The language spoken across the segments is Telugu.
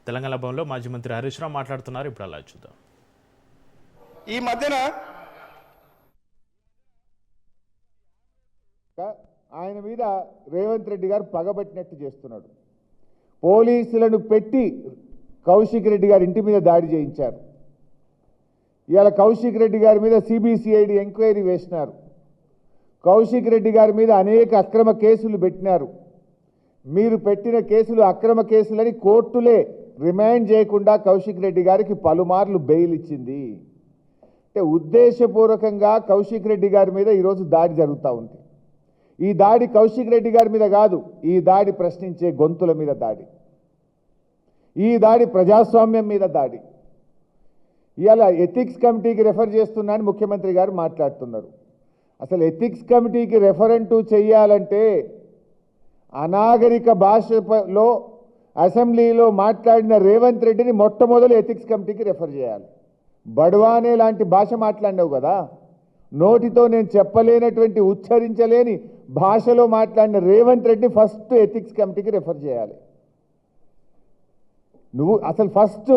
తెలంగాణ భవన్లో మాజీ మంత్రి హరీష్ రావు మాట్లాడుతున్నారు. ఇప్పుడు అలా చూద్దాం. ఈ మధ్యన ఆయన మీద రేవంత్ రెడ్డి గారు పగబట్టినట్టు చేస్తున్నాడు. పోలీసులను పెట్టి కౌశిక్ రెడ్డి గారి ఇంటి మీద దాడి చేయించారు. ఇవాళ కౌశిక్ రెడ్డి గారి మీద సిబిసిఐడి ఎంక్వైరీ వేసినారు. కౌశిక్ రెడ్డి గారి మీద అనేక అక్రమ కేసులు పెట్టినారు. మీరు పెట్టిన కేసులు అక్రమ కేసులని కోర్టులే రిమాండ్ చేయకుండా కౌశిక్ రెడ్డి గారికి పలుమార్లు బెయిల్ ఇచ్చింది. అంటే ఉద్దేశపూర్వకంగా కౌశిక్ రెడ్డి గారి మీద ఈరోజు దాడి జరుగుతూ ఉంది. ఈ దాడి కౌశిక్ రెడ్డి గారి మీద కాదు, ఈ దాడి ప్రశ్నించే గొంతుల మీద దాడి, ఈ దాడి ప్రజాస్వామ్యం మీద దాడి. ఇవాళ ఎథిక్స్ కమిటీకి రెఫర్ చేస్తున్నానని ముఖ్యమంత్రి గారు మాట్లాడుతున్నారు. అసలు ఎథిక్స్ కమిటీకి రెఫరెంటు చెయ్యాలంటే అనాగరిక భాషలో అసెంబ్లీలో మాట్లాడిన రేవంత్ రెడ్డిని మొట్టమొదలు ఎథిక్స్ కమిటీకి రెఫర్ చేయాలి. బడ్వానే లాంటి భాష మాట్లాడినావు కదా, నోటితో నేను చెప్పలేనటువంటి ఉచ్చరించలేని భాషలో మాట్లాడిన రేవంత్ రెడ్డిని ఫస్ట్ ఎథిక్స్ కమిటీకి రెఫర్ చేయాలి. నువ్వు అసలు ఫస్ట్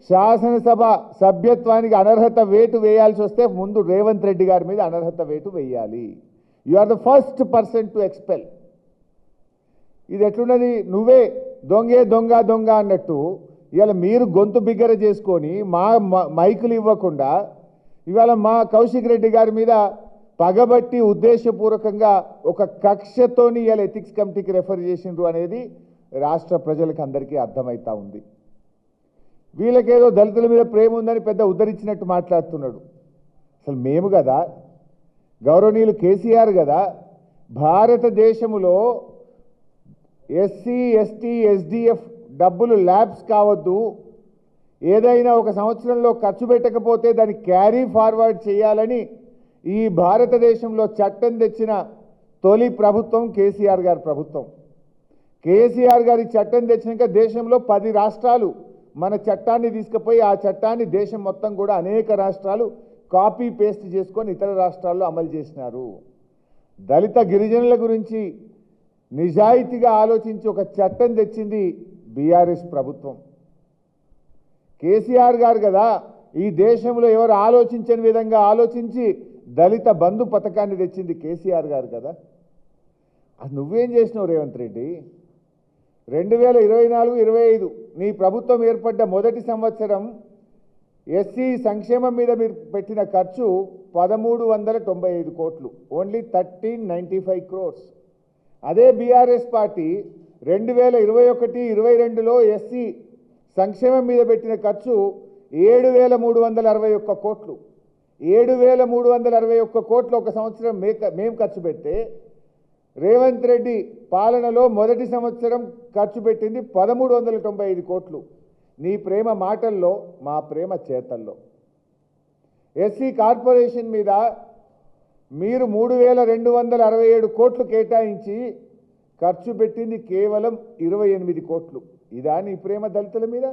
శాసనసభ సభ్యత్వానికి అనర్హత వేటు వేయాల్సి వస్తే ముందు రేవంత్ రెడ్డి గారి మీద అనర్హత వేటు వేయాలి. You are the first person to expel. ఇది ఎట్లున్నది, నువ్వే దొంగే దొంగ దొంగ అన్నట్టు ఇవాళ మీరు గొంతు బిగ్గర చేసుకొని మా మైకులు ఇవ్వకుండా ఇవాళ మా కౌశిక్ రెడ్డి గారి మీద పగబట్టి ఉద్దేశపూర్వకంగా ఒక కక్షతోని ఇవాళ ఎథిక్స్ కమిటీకి రెఫర్ చేసిండ్రు అనేది రాష్ట్ర ప్రజలకు అందరికీ అర్థమవుతా ఉంది. వీళ్ళకేదో దళితుల మీద ప్రేమ ఉందని పెద్ద ఉద్ధరించినట్టు మాట్లాడుతున్నాడు. అసలు మేము కదా, గౌరవనీయులు కేసీఆర్ కదా, భారతదేశంలో ఎస్సీ ఎస్టీ ఎస్డిఎఫ్ డబ్బులు ల్యాబ్స్ కావద్దు, ఏదైనా ఒక సంవత్సరంలో ఖర్చు పెట్టకపోతే దాన్ని క్యారీ ఫార్వర్డ్ చేయాలని ఈ భారతదేశంలో చట్టం తెచ్చిన తొలి ప్రభుత్వం కేసీఆర్ గారి ప్రభుత్వం. కేసీఆర్ గారి చట్టం తెచ్చినాక దేశంలో 10 రాష్ట్రాలు మన చట్టాన్ని తీసుకుపోయి ఆ చట్టాన్ని దేశం మొత్తం కూడా అనేక రాష్ట్రాలు కాపీ పేస్ట్ చేసుకొని ఇతర రాష్ట్రాల్లో అమలు చేసినారు. దళిత గిరిజనుల గురించి నిజాయితీగా ఆలోచించి ఒక చట్టం తెచ్చింది బీఆర్ఎస్ ప్రభుత్వం. కేసీఆర్ గారు కదా ఈ దేశంలో ఎవరు ఆలోచించని విధంగా ఆలోచించి దళిత బంధు పథకాన్ని తెచ్చింది కేసీఆర్ గారు కదా. అది నువ్వేం చేసినావు రేవంత్ రెడ్డి? 2024-25 నీ ప్రభుత్వం ఏర్పడ్డ మొదటి సంవత్సరం ఎస్సీ సంక్షేమం మీద మీరు పెట్టిన ఖర్చు 1395 కోట్లు, ఓన్లీ 1395 crores. అదే బీఆర్ఎస్ పార్టీ 2021-22లో ఎస్సీ సంక్షేమం మీద పెట్టిన ఖర్చు 7361 కోట్లు. 7361 కోట్లు ఒక సంవత్సరం మేము ఖర్చు పెడితే రేవంత్ రెడ్డి పాలనలో మొదటి సంవత్సరం ఖర్చు పెట్టింది 1395 కోట్లు. నీ ప్రేమ మాటల్లో, మా ప్రేమ చేతల్లో. ఎస్సీ కార్పొరేషన్ మీద మీరు 3267 కోట్లు కేటాయించి ఖర్చు పెట్టింది కేవలం 28 కోట్లు. ఇదా నీ ప్రేమ దళితుల మీద?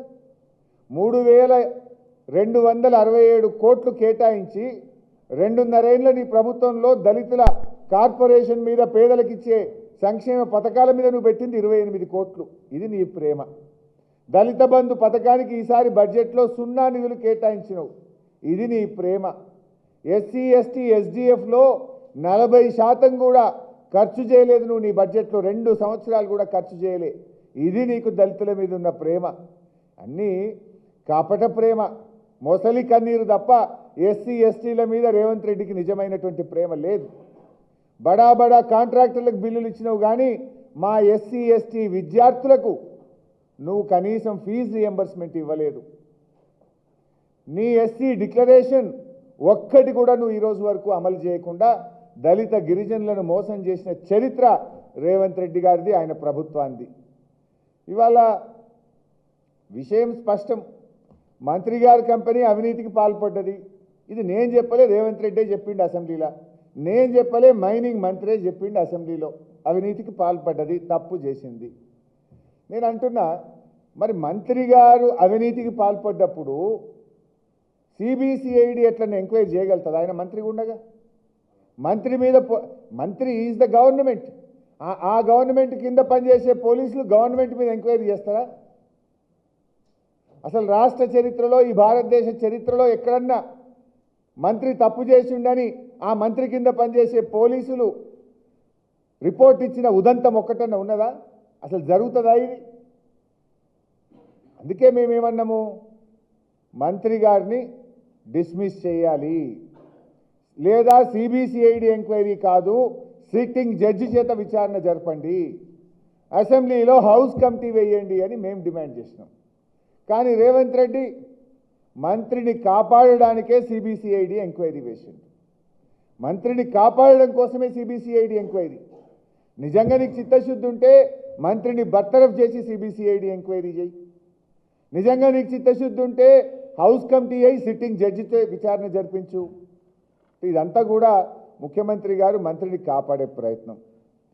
3267 కోట్లు కేటాయించి 2.5 ఏళ్ల నీ ప్రభుత్వంలో దళితుల కార్పొరేషన్ మీద పేదలకు ఇచ్చే సంక్షేమ పథకాల మీద నువ్వు పెట్టింది 28 కోట్లు. ఇది నీ ప్రేమ. దళిత బంధు పథకానికి ఈసారి బడ్జెట్లో 0 నిధులు కేటాయించినవు. ఇది నీ ప్రేమ. ఎస్సీ ఎస్టీ ఎస్డిఎఫ్లో 40% కూడా ఖర్చు చేయలేదు నువ్వు. నీ బడ్జెట్లో 2 సంవత్సరాలు కూడా ఖర్చు చేయలే. ఇది నీకు దళితుల మీద ఉన్న ప్రేమ. అన్నీ కపట ప్రేమ, మొసలి కన్నీరు తప్ప ఎస్సీ ఎస్టీల మీద రేవంత్ రెడ్డికి నిజమైనటువంటి ప్రేమ లేదు. బడా బడా కాంట్రాక్టర్లకు బిల్లులు ఇచ్చినావు కానీ మా ఎస్సీ ఎస్టీ విద్యార్థులకు నువ్వు కనీసం ఫీజు రియంబర్స్మెంట్ ఇవ్వలేదు. నీ ఎస్సీ డిక్లరేషన్ ఒక్కటి కూడా నువ్వు ఈరోజు వరకు అమలు చేయకుండా దళిత గిరిజనులను మోసం చేసిన చరిత్ర రేవంత్ రెడ్డి గారిది, ఆయన ప్రభుత్వాన్ని. ఇవాళ విషయం స్పష్టం. మంత్రి గారి కంపెనీ అవినీతికి పాల్పడ్డది. ఇది నేను చెప్పలే, రేవంత్ రెడ్డే చెప్పిండు అసెంబ్లీలో. నేను చెప్పలే, మైనింగ్ మంత్రే చెప్పిండు అసెంబ్లీలో. అవినీతికి పాల్పడ్డది, తప్పు చేసింది. నేను అంటున్నా, మరి మంత్రి గారు అవినీతికి పాల్పడ్డప్పుడు సిబిసిఐడి ఎట్లా ఎంక్వైరీ చేయగలుగుతుంది? ఆయన మంత్రిగా ఉండగా మంత్రి మీద మంత్రి ఈజ్ ద గవర్నమెంట్. ఆ గవర్నమెంట్ కింద పనిచేసే పోలీసులు గవర్నమెంట్ మీద ఎంక్వైరీ చేస్తారా? అసలు రాష్ట్ర చరిత్రలో ఈ భారతదేశ చరిత్రలో ఎక్కడన్నా మంత్రి తప్పు చేసిండని ఆ మంత్రి కింద పనిచేసే పోలీసులు రిపోర్ట్ ఇచ్చిన ఉదంతం ఒక్కటన్నా ఉన్నదా? అసలు జరుగుతుందా ఇది? అందుకే మేమేమన్నాము, మంత్రి గారిని డిస్మిస్ చేయాలి, లేదా సిబిసిఐడి ఎంక్వైరీ కాదు సిట్టింగ్ జడ్జి చేత విచారణ జరపండి, అసెంబ్లీలో హౌస్ కమిటీ వేయండి అని మేము డిమాండ్ చేసినాం. కానీ రేవంత్ రెడ్డి మంత్రిని కాపాడడానికే సిబిసిఐడి ఎంక్వైరీ వేసింది. మంత్రిని కాపాడడం కోసమే సిబిసిఐడి ఎంక్వైరీ. నిజంగా నీకు చిత్తశుద్ధి ఉంటే మంత్రిని బర్తరఫ్ చేసి సిబిసిఐడి ఎంక్వైరీ చేయి. నిజంగా నీకు చిత్తశుద్ధి ఉంటే హౌస్ కమిటీ అయి సిట్టింగ్ జడ్జితో విచారణ జరిపించు. ఇదంతా కూడా ముఖ్యమంత్రి గారు మంత్రిని కాపాడే ప్రయత్నం.